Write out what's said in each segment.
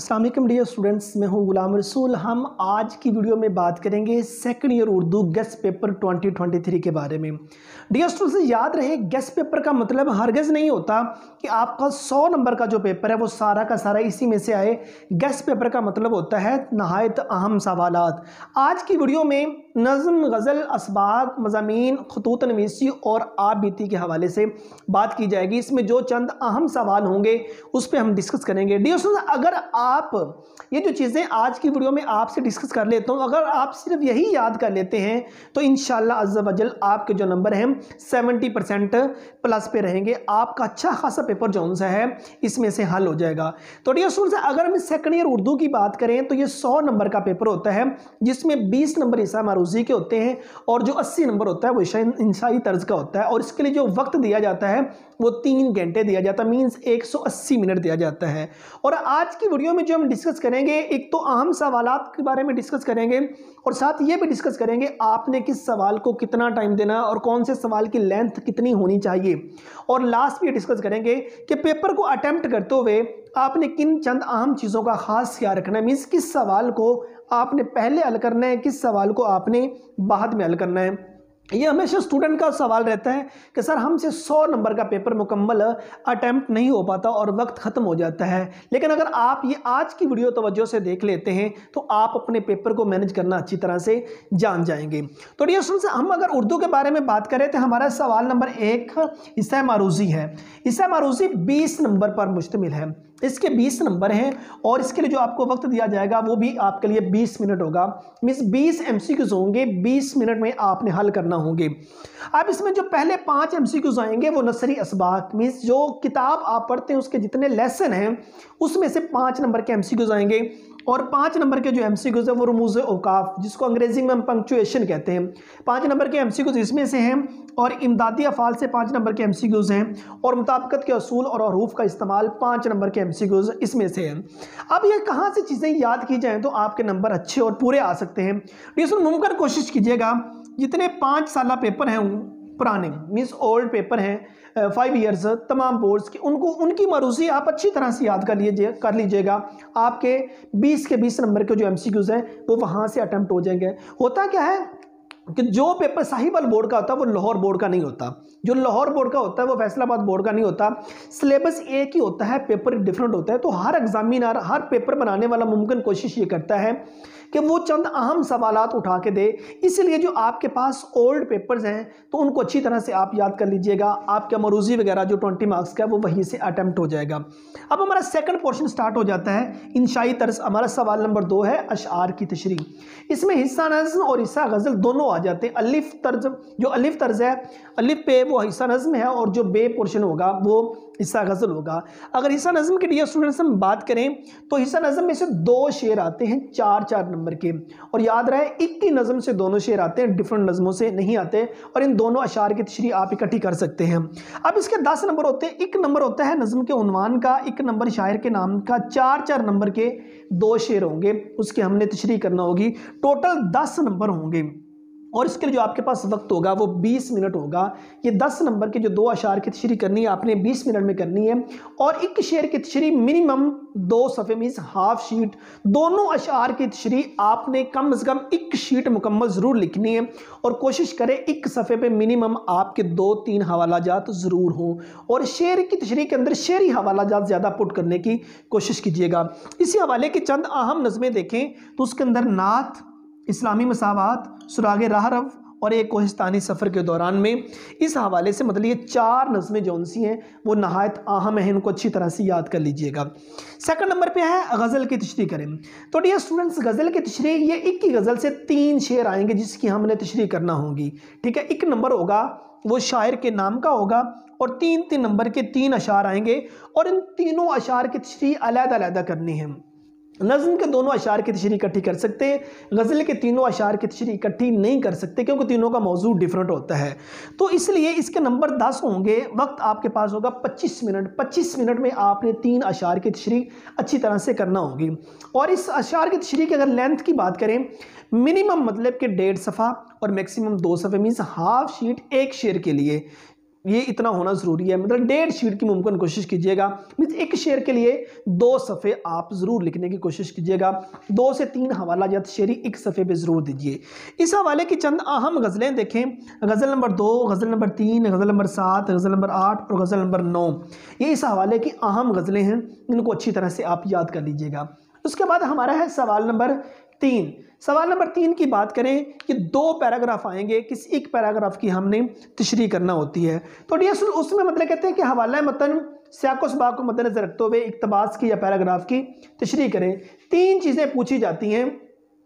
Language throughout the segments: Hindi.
अस्सलाम वालेकुम डियर स्टूडेंट्स, मैं हूं गुलाम रसूल। हम आज की वीडियो में बात करेंगे second year Urdu guest paper 2023 के बारे में। डियर स्टूडेंट्स, याद रहे गेस्ट पेपर का मतलब हरगिज़ नहीं होता कि आपका 100 नंबर का जो पेपर है वो सारा का सारा इसी में से आए। गेस्ट पेपर का मतलब होता है नहायत अहम सवालात। आज की वीडियो में नज़्म, गज़ल, असबाक, मज़ामीन, खतूत नवीसी और आप बीती के हवाले से बात की जाएगी। इसमें जो चंद अहम सवाल होंगे उस पर हम डिस्कस करेंगे। डियर स्टूडेंट्स, अगर आप ये जो चीज़ें आज की वीडियो में आपसे डिस्कस कर लेता हूँ, अगर आप सिर्फ यही याद कर लेते हैं तो इंशाअल्लाह अज़्ज़ा वजल आपके जो नंबर हैं 70% प्लस पे रहेंगे। आपका अच्छा खासा पेपर जो सा है इसमें से हल हो जाएगा। तो डियर स्टूडेंट्स, अगर हम सेकंड ईयर उर्दू की बात करें तो ये 100 नंबर का पेपर होता है जिसमें 20 नंबर ईसा मारूजी के होते हैं और जो 80 नंबर होता है वो इंशाई तर्ज का होता है। और इसके लिए जो वक्त दिया जाता है वो 3 घंटे दिया जाता है, मीन्स 180 मिनट दिया जाता है। और आज की वीडियो में जो हम डिस्कस करेंगे, एक तो अहम सवालात के बारे में डिस्कस करेंगे और साथ ये भी डिस्कस करेंगे आपने किस सवाल को कितना टाइम देना और कौन से सवाल की लेंथ कितनी होनी चाहिए। और लास्ट में ये डिस्कस करेंगे कि पेपर को अटेम्प्ट करते हुए आपने किन चंद अहम चीज़ों का खास ख्याल रखना है, मीन्स किस सवाल को आपने पहले हल करना है, किस सवाल को आपने बाद में हल करना है। ये हमेशा स्टूडेंट का सवाल रहता है कि सर हमसे 100 नंबर का पेपर मुकम्मल अटेम्प्ट नहीं हो पाता और वक्त ख़त्म हो जाता है। लेकिन अगर आप ये आज की वीडियो तवज्जो से देख लेते हैं तो आप अपने पेपर को मैनेज करना अच्छी तरह से जान जाएंगे। तो डियर स्टूडेंट्स, हम अगर उर्दू के बारे में बात करें तो हमारा सवाल नंबर 1 इस्सा मारूजी है। इस्सा मारूजी 20 नंबर पर मुश्तमिल है। इसके 20 नंबर हैं और इसके लिए जो आपको वक्त दिया जाएगा वो भी आपके लिए 20 मिनट होगा। मीन्स 20 MCQs होंगे, 20 मिनट में आपने हल करना होंगे। अब इसमें जो पहले 5 MCQs आएंगे वो नसरी असबाक, मीन्स जो किताब आप पढ़ते हैं उसके जितने लेसन हैं उसमें से 5 नंबर के MCQs आएंगे। और 5 नंबर के जो MCQs है वो रमूज़ औकाफ, जिसको अंग्रेजी में हम पंक्चुएशन कहते हैं, 5 नंबर के MCQs इसमें से हैं। और इमदादी अफ़ाल से 5 नंबर के MCQs हैं और मुताबिकत के असूल और हरूफ का इस्तेमाल 5 नंबर के MCQs इसमें से हैं। अब ये कहाँ से चीज़ें याद की जाएँ तो आपके नंबर अच्छे और पूरे आ सकते हैं। इसमें मुमकिन कोशिश कीजिएगा जितने 5 साल पेपर हैं पुराने, मीन्स ओल्ड पेपर हैं 5 ईयर्स तमाम बोर्ड्स के, उनको उनकी मरूजी आप अच्छी तरह से याद कर लीजिएगा। आपके 20 के 20 नंबर के जो MCQs हैं वो वहाँ से अटैम्प्ट हो जाएंगे। होता क्या है कि जो पेपर साहिवाल बोर्ड का होता है वो लाहौर बोर्ड का नहीं होता, जो लाहौर बोर्ड का होता है वो फैसलाबाद बोर्ड का नहीं होता। सिलेबस एक ही होता है, पेपर डिफरेंट होता है। तो हर एग्जामिनर, हर पेपर बनाने वाला मुमकिन कोशिश ये करता है कि वो चंद अहम सवालात उठा के दे। इसलिए जो आपके पास ओल्ड पेपर्स हैं तो उनको अच्छी तरह से आप याद कर लीजिएगा। आपका मरूजी वगैरह जो 20 मार्क्स का है वो वहीं से अटैम्प्ट हो जाएगा। अब हमारा सेकंड पोर्शन स्टार्ट हो जाता है इंशाई तर्ज। हमारा सवाल नंबर 2 है अशआर की तशरीह। इसमें हिस्सा नज़्म और हिस्सा गज़ल दोनों आ जाते हैं। अलिफ तर्ज, जो अलिफ तर्ज है, अलिफ पे वो हिस्सा नज़्म है और जो बे पोर्शन होगा वो हिस्सा गज़ल होगा। अगर हिस्सा नज़्म के डियर स्टूडेंट्स हम बात करें तो हिस्सा नज़्म में से 2 शेर आते हैं 4-4 नंबर के। और याद रहे एक ही नज़्म से दोनों शेर आते हैं, डिफरेंट नज़मों से नहीं आते। और इन दोनों अशार की तशरीह आप इकट्ठी कर सकते हैं। अब इसके 10 नंबर होते हैं। एक नंबर होता है नज़्म के उन्वान का, एक नंबर शायर के नाम का, 4-4 नंबर के 2 शेर होंगे, उसके हमने तशरीह करना होगी। टोटल 10 नंबर होंगे और इसके लिए जो आपके पास वक्त होगा वो 20 मिनट होगा। ये 10 नंबर के जो 2 अशार की तशरीह करनी है आपने 20 मिनट में करनी है। और एक शेर की तशरीह मिनिमम 2 सफ़े, मीन्स हाफ शीट। दोनों अशार की तशरीह आपने कम से कम एक शीट मुकम्मल ज़रूर लिखनी है और कोशिश करें एक सफ़े पे मिनिमम आपके 2-3 हवालाजात ज़रूर हों। और शेर की तशरीह के अंदर शेरी हवालाजात ज़्यादा पुट करने की कोशिश कीजिएगा। इसी हवाले की चंद अहम नज़में देखें तो उसके अंदर नात, इस्लामी मसावात, सुरागे राहरव और एक कोहिस्तानी सफ़र के दौरान में, इस हवाले से मतलब ये 4 नज़में जौन सी हैं वो नहायत अहम है, इनको अच्छी तरह से याद कर लीजिएगा। सेकंड नंबर पे है गज़ल की तशरीह करें। तो डियर स्टूडेंट्स, गज़ल की तशरीह ये एक ही गज़ल से 3 शेर आएंगे जिसकी हमने तशरीह करना होगी। ठीक है, एक नंबर होगा वो शायर के नाम का होगा और 3-3 नंबर के 3 अशार आएंगे और इन तीनों अशार की तशरीह अलग-अलग करनी है। नज़्म के दोनों अशार की तशरीह इकट्ठी कर सकते हैं, गज़ल के तीनों अशार की तशरीह इकट्ठी नहीं कर सकते क्योंकि तीनों का मौजू डिफरेंट होता है। तो इसलिए इसके नंबर 10 होंगे। वक्त आपके पास होगा 25 मिनट। 25 मिनट में आपने 3 अशार की तशरीह अच्छी तरह से करना होगी। और इस अशार की तशरीह की अगर लेंथ की बात करें, मिनिमम मतलब कि 1.5 सफ़ा और मैक्सिमम 2 सफ़े, मीन्स हाफ शीट एक शेर के लिए। ये इतना होना ज़रूरी है, मतलब 1.5 शीट की मुमकिन कोशिश कीजिएगा। मीन्स एक शेर के लिए 2 सफ़े आप ज़रूर लिखने की कोशिश कीजिएगा। 2 से 3 हवाला जात शेरी एक सफ़े पे ज़रूर दीजिए। इस हवाले की चंद अहम गज़लें देखें। गज़ल नंबर 2, गज़ल नंबर 3, गज़ल नंबर 7, गज़ल नंबर 8 और गज़ल नंबर 9, ये इस हवाले की अहम गज़लें हैं, इनको अच्छी तरह से आप याद कर लीजिएगा। उसके बाद हमारा है सवाल नंबर 3। सवाल नंबर 3 की बात करें कि 2 पैराग्राफ आएंगे, किसी एक पैराग्राफ की हमने तशरीह करना होती है। तो डियर उसमें मतलब कहते हैं कि हवाला मतन सियाक़ो सबाक़ को मद्देनज़र रखते हुए इक़्तिबास की या पैराग्राफ की तशरीह करें। 3 चीज़ें पूछी जाती हैं,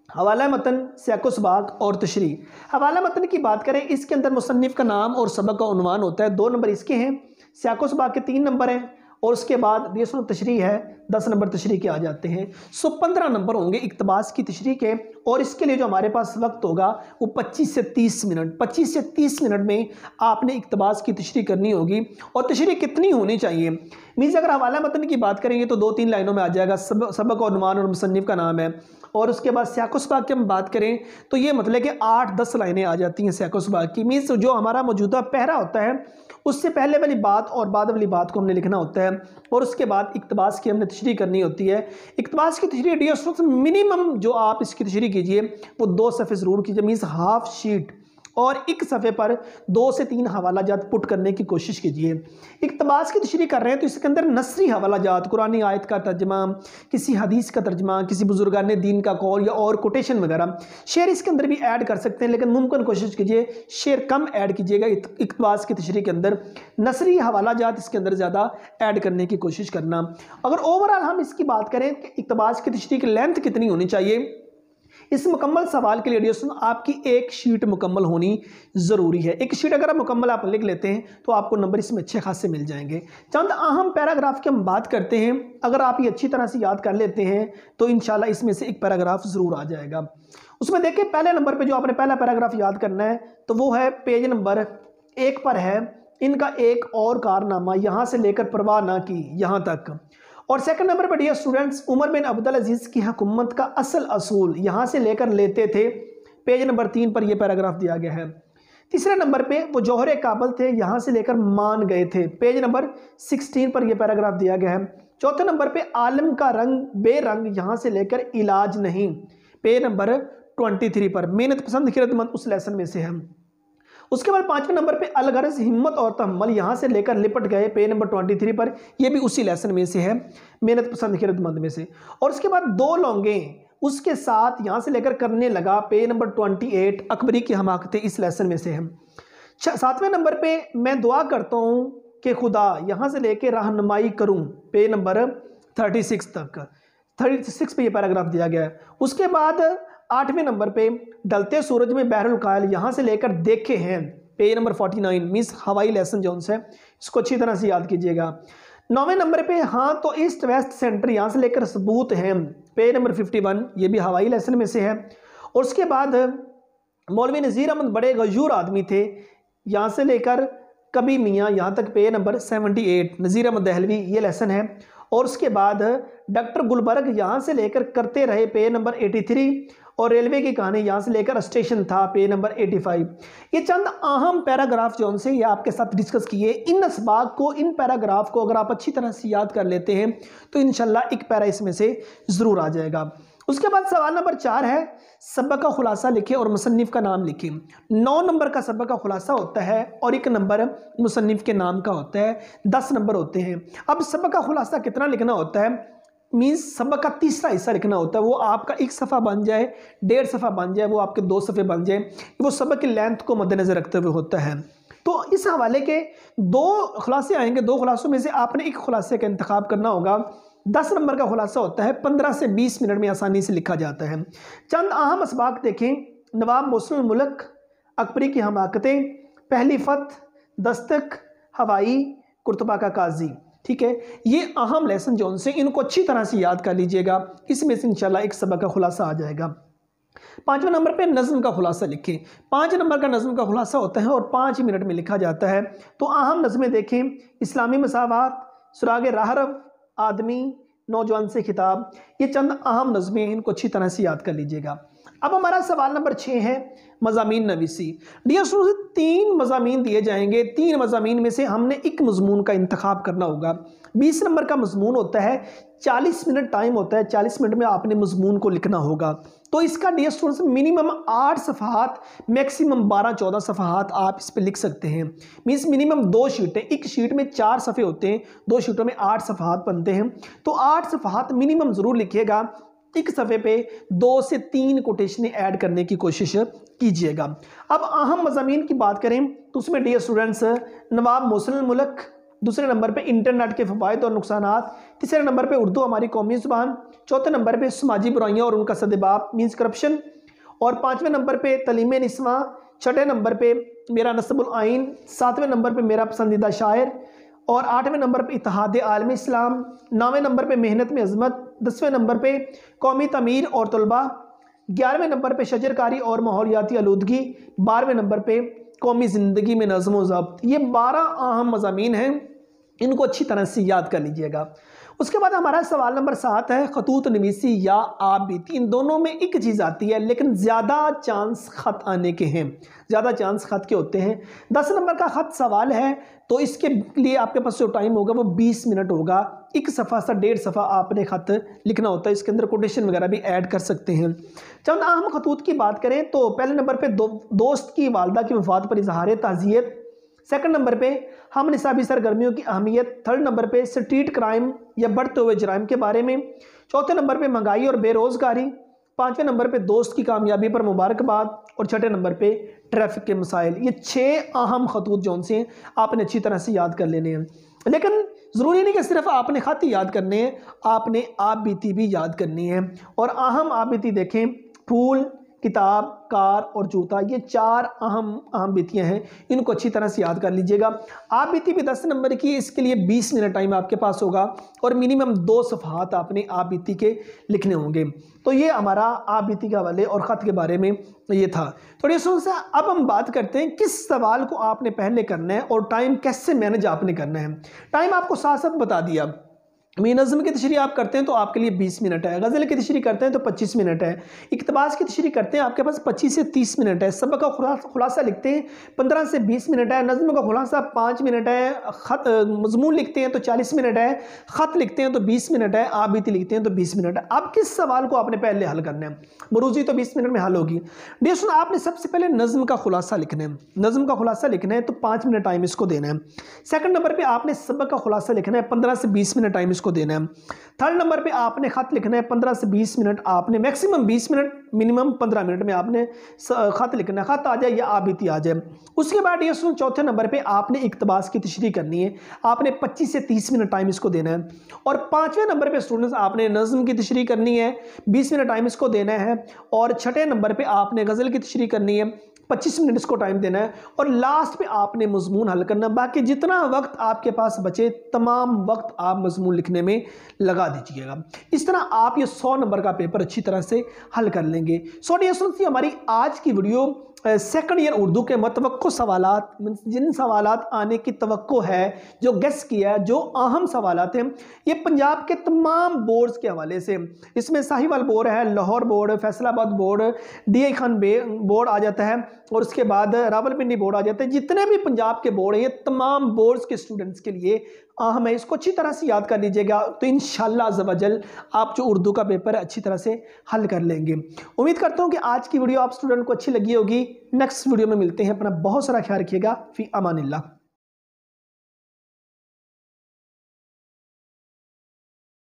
हवाला मतन, सियाक़ो सबाक़ और तशरीह। हवाला मतन की बात करें, इसके अंदर मुसन्निफ़ का नाम और सबक का उन्वान होता है, 2 नंबर इसके हैं। सियाक़ो सबाक़ के 3 नंबर हैं और उसके बाद ये तशरीह है, 10 नंबर तशरीह के आ जाते हैं। 15 नंबर होंगे इक़्तिबास की तशरीह के, और इसके लिए जो हमारे पास वक्त होगा वो 25 से 30 मिनट। 25 से 30 मिनट में आपने इक़्तिबास की तशरीह करनी होगी। और तशरीह कितनी होनी चाहिए? मीन्स अगर हवाला मतन की बात करेंगे तो 2-3 लाइनों में आ जाएगा, सबक और उन्वान और मुसन्निफ़ का नाम है। और उसके बाद सियाक़ो सबाक़ की हम बात करें तो ये मतलब कि 8-10 लाइनें आ जाती हैं सियाक़ो सबाक़ की। मीन्स जो हमारा मौजूदा पहरा होता है उससे पहले वाली बात और बाद वाली बात को हमने लिखना होता है, और उसके बाद इक़्तिबास की हमने तशरीह करनी होती है। इक़्तिबास की तशरीह डियर मिनिमम जो आप इसकी तशरीह कीजिए वो 2 सफ़े ज़रूर कीजिए, मीन्स हाफ शीट, और एक सफ़े पर 2 से 3 हवाला जात पुट करने की कोशिश कीजिए। इक़्तिबास की तशरीह कर रहे हैं तो इसके अंदर नसरी हवाला जात, कुरानी आयत का तर्जमा, किसी हदीस का तर्जमा, किसी बुजुर्गान दीन का कौल या और कोटेशन वगैरह, शेर इसके अंदर भी ऐड कर सकते हैं, लेकिन मुमकिन कोशिश कीजिए शेर कम ऐड कीजिएगा इक़्तिबास की तशरीह के अंदर। नसरी हवाला जात इसके अंदर ज़्यादा ऐड करने की कोशिश करना। अगर ओवरऑल हम इसकी बात करें कि इक़्तिबास की तशरीह की लेंथ कितनी होनी चाहिए, इस मुकम्मल सवाल के लिए डियर आपकी एक शीट मुकम्मल होनी ज़रूरी है। एक शीट अगर आप मुकम्मल आप लिख लेते हैं तो आपको नंबर इसमें अच्छे खासे मिल जाएंगे। चंद अहम पैराग्राफ की हम बात करते हैं, अगर आप ये अच्छी तरह से याद कर लेते हैं तो इंशाल्लाह इसमें से एक पैराग्राफ ज़रूर आ जाएगा। उसमें देखिए पहले नंबर पर जो आपने पहला पैराग्राफ याद करना है तो वो है पेज नंबर 1 पर है, इनका एक और कारनामा यहाँ से लेकर परवाह ना की यहाँ तक। और सेकंड नंबर पर डियर स्टूडेंट्स, उमर बिन अब्दुल अजीज़ की हुकूमत का असल असूल यहाँ से लेकर लेते थे, पेज नंबर 3 पर यह पैराग्राफ दिया गया है। तीसरे नंबर पे वो जौहरे काबल थे, यहाँ से लेकर मान गए थे, पेज नंबर 16 पर यह पैराग्राफ दिया गया है। चौथे नंबर पे आलम का रंग बेरंग, यहाँ से लेकर इलाज नहीं, पेज नंबर 23 पर। मेहनत पसंद खिदमत उस लेसन में से है। उसके बाद 5वें नंबर पे अलगरज हिम्मत और तहम्मुल, यहाँ से लेकर लिपट गए, पेज नंबर 23 पर, यह भी उसी लेसन में से है, मेहनत पसंद खिदमत में से। और उसके बाद 2 लौंगे उसके साथ, यहाँ से लेकर करने लगा, पेज नंबर 28, अकबरी की हमाकतें इस लेसन में से है। 7वें नंबर पे मैं दुआ करता हूँ कि खुदा, यहाँ से लेकर रहनुमाई करूँ, पेज नंबर 36 तक, 36 पे ये पैराग्राफ दिया गया है। उसके बाद 8वें नंबर पे ढलते सूरज में बहरुल कायल, यहाँ से लेकर देखे हैं, पेज नंबर 49, मीन्स हवाई लेसन जो उनसे, इसको अच्छी तरह से याद कीजिएगा। 9वें नंबर पे हाँ तो ईस्ट वेस्ट सेंटर, यहाँ से लेकर सबूत हैं, पेज नंबर 51, ये भी हवाई लेसन में से है। और उसके बाद मौलवी नज़ीर अहमद बड़े गजूर आदमी थे, यहाँ से लेकर कभी मियाँ, यहाँ तक, पेज नंबर 78, नज़ीर अहमद दहलवी, ये लेसन है। और उसके बाद डॉक्टर गुलबर्ग, यहाँ से लेकर करते रहे, पेज नंबर 83, और रेलवे की कहानी, यहाँ से लेकर स्टेशन था, पेज नंबर 85। ये चंद अहम पैराग्राफ जो उनसे ये आपके साथ डिस्कस किए। इन असबाक को, इन पैराग्राफ को अगर आप अच्छी तरह से याद कर लेते हैं तो इंशाल्लाह एक पैरा इसमें से ज़रूर आ जाएगा। उसके बाद सवाल नंबर 4 है, सबक का खुलासा लिखें और मुसन्निफ़ का नाम लिखें। 9 नंबर का सबक का खुलासा होता है और 1 नंबर मुसन्निफ़ के नाम का होता है, 10 नंबर होते हैं। अब सबक का खुलासा कितना लिखना होता है, मीन्स सबक का तीसरा हिस्सा लिखना होता है, वो आपका 1 सफ़ा बन जाए, 1.5 सफ़ा बन जाए, वो आपके 2 सफ़े बन जाए, वो सबक की लेंथ को मद्देनज़र रखते हुए होता है। तो इस हवाले के 2 खुलासे आएंगे, 2 खुलासों में से आपने एक खुलासे का इंतखाब करना होगा। 10 नंबर का खुलासा होता है, 15 से 20 मिनट में आसानी से लिखा जाता है। चंद अहम असबाक देखें, नवाब मोहसिनुल मुल्क, अकबरी की हमाकतें, पहली फत, दस्तक, हवाई, कुर्तबा का काजी। ठीक है, ये अहम लेसन जो उनसे, इनको अच्छी तरह से याद कर लीजिएगा, इसमें से इंशाल्लाह एक सबक का खुलासा आ जाएगा। 5वें नंबर पे नज़्म का खुलासा लिखें। 5 नंबर का नज़्म का खुलासा होता है और 5 मिनट में लिखा जाता है। तो अहम नज़में देखें, इस्लामी मसावात, सुराग राहरव, आदमी, नौजवान से खिताब, ये चंद अहम नज़में, इनको अच्छी तरह से याद कर लीजिएगा। अब हमारा सवाल नंबर 6 है मज़ामीन नवीसी। डियर स्टूडेंट्स 3 मज़ामीन दिए जाएंगे, 3 मज़ामीन में से हमने एक मज़मून का इंतखाब करना होगा। 20 नंबर का मज़मून होता है, 40 मिनट टाइम होता है, 40 मिनट में आपने मज़मून को लिखना होगा। तो इसका डियर स्टूडेंट्स मिनिमम 8 सफ़हात, मैक्सिमम 12-14 सफ़हात आप इस पर लिख सकते हैं। मीन्स मिनिमम 2 शीटें, एक शीट में 4 सफ़े होते हैं, 2 शीटों में 8 सफ़हात बनते हैं। तो 8 सफ़हात मिनिमम ज़रूर लिखिएगा। एक सफ़े पे 2 से 3 कोटेशनें ऐड करने की कोशिश कीजिएगा। अब अहम मज़ामीन की बात करें तो उसमें डियर स्टूडेंट्स नवाब मोहसिन मुल्क, दूसरे नंबर पे इंटरनेट के फ़वाइद और नुकसानात, तीसरे नंबर पे उर्दू हमारी कौमी ज़ुबान, चौथे नंबर पे समाजी बुराइयाँ और उनका सद्देबाब मीन्स करप्शन, और 5वें नंबर पे तलीम निस्वां, 6ठे नंबर पे मेरा नस्बुल आइन, 7वें नंबर पे मेरा पसंदीदा शायर, और 8वें नंबर पे इत्तेहाद आलम इस्लाम, 9वें नंबर पे मेहनत में अज़मत, 10वें नंबर पे कौमी तमीर और तलबा, 11वें नंबर पे शजरकारी और माहौलियाती आलूदगी, 12वें नंबर पे कौमी ज़िंदगी में नज़्म व ज़ब्त। ये 12 अहम मज़ामीन हैं, इनको अच्छी तरह से याद कर लीजिएगा। उसके बाद हमारा सवाल नंबर 7 है खतूत नवीसी या आबिती। इन दोनों में एक चीज़ आती है लेकिन ज़्यादा चांस ख़त आने के हैं, ज़्यादा चांस ख़त के होते हैं। 10 नंबर का ख़त सवाल है तो इसके लिए आपके पास जो टाइम होगा वो 20 मिनट होगा। एक सफ़ा सा 1.5 सफ़ा आपने ख़त लिखना होता है, इसके अंदर कोटेशन वगैरह भी ऐड कर सकते हैं। चंद अहम खतूत की बात करें तो पहले नंबर पर दोस्त की वालदा की वफ़ात पर इजहार ताज़ियत, सेकंड नंबर पे हम निसाबी सरगर्मियों की अहमियत, थर्ड नंबर पे स्ट्रीट क्राइम या बढ़ते हुए जराइम के बारे में, चौथे नंबर पे महंगाई और बेरोज़गारी, 5वें नंबर पे दोस्त की कामयाबी पर मुबारकबाद, और 6ठे नंबर पे ट्रैफिक के मसाइल। ये 6 अहम खतूत जौन से आपने अच्छी तरह से याद कर लेने हैं। लेकिन ज़रूरी नहीं कि सिर्फ आपने ख़त याद करने हैं, आपने आप बीती भी याद करनी है। और अहम आप बीती देखें, फूल, किताब, कार और जूता, ये 4 अहम बीतियाँ हैं, इनको अच्छी तरह से याद कर लीजिएगा। आप बीती भी 10 नंबर की, इसके लिए 20 मिनट टाइम आपके पास होगा और मिनिमम 2 सफ़हात आपने आप बीती के लिखने होंगे। तो ये हमारा आप बीती के हवाले और ख़त के बारे में ये था। थोड़ी सुन सा अब हम बात करते हैं किस सवाल को आपने पहले करना है और टाइम कैसे मैनेज आपने करना है। टाइम आपको साथ साथ बता दिया। नज़्म की तशरीह आप करते हैं तो आपके लिए 20 मिनट है, गज़ल की तशरीह करते हैं तो 25 मिनट है, इक़्तिबास की तशरीह करते हैं आपके पास 25 से 30 मिनट है, सबक का खुलासा लिखते हैं 15 से 20 मिनट है, नज़्म का खुलासा 5 मिनट है, ख़त मज़मून लिखते हैं तो 40 मिनट है, ख़त लिखते हैं तो 20 मिनट है, आप बीती लिखते हैं तो 20 मिनट है। अब किस सवाल को आपने पहले हल करना है? मरूज़ी तो 20 मिनट में हल होगी। डियर आपने सबसे पहले नज़्म का खुलासा लिखना है, नज़्म का खुलासा लिखना है तो 5 मिनट टाइम इसको देना है। सेकंड नंबर पे आपने सबक का खुलासा लिखना है, 15 से 20 मिनट टाइम इसको देना है। थर्ड नंबर पे आपने ख़त लिखना है, 15 से 20 मिनट, आपने मैक्सिमम 20 मिनट, मिनिमम 15 मिनट में आपने ख़त लिखना है, ख़त आ जाए या आबिती आ जाए। उसके बाद ये सुन, चौथे नंबर पे आपने इक़्तिबास की तशरीह करनी है, आपने 25 से 30 मिनट टाइम इसको देना है। और 5वें नंबर पे स्टूडेंट्स आपने नज़्म की तशरीह करनी है, 20 मिनट टाइम इसको देना है। और 6ठे नंबर पे आपने गज़ल की तशरीह करनी है, 25 मिनट इसको टाइम देना है। और लास्ट पे आपने मज़मून हल करना। बाकी जितना वक्त आपके पास बचे तमाम वक्त आप मज़मून लिखने में लगा दीजिएगा। इस तरह आप ये 100 नंबर का पेपर अच्छी तरह से हल कर लेंगे। सो डियर स्टूडेंट्स, हमारी आज की वीडियो सेकंड ईयर उर्दू के मतवक्को सवालात, जिन सवालात आने की तवक्को है, जो गेस किया है, जो अहम सवालात हैं, ये पंजाब के तमाम बोर्ड्स के हवाले से, इसमें साहिवाल बोर्ड है, Lahore board, Faisalabad board, DI Khan board आ जाता है, और उसके बाद रावलपिंडी बोर्ड आ जाता है। जितने भी पंजाब के बोर्ड हैं ये तमाम बोर्ड्स के स्टूडेंट्स के लिए अहम है, इसको अच्छी तरह से याद कर लीजिएगा। तो इंशाअल्लाह अज़्ज़वजल आप जो उर्दू का पेपर है अच्छी तरह से हल कर लेंगे। उम्मीद करता हूँ कि आज की वीडियो आप स्टूडेंट को अच्छी लगी होगी। नेक्स्ट वीडियो में मिलते हैं। अपना बहुत सारा ख्याल रखिएगा। फ़ी अमानिल्लाह।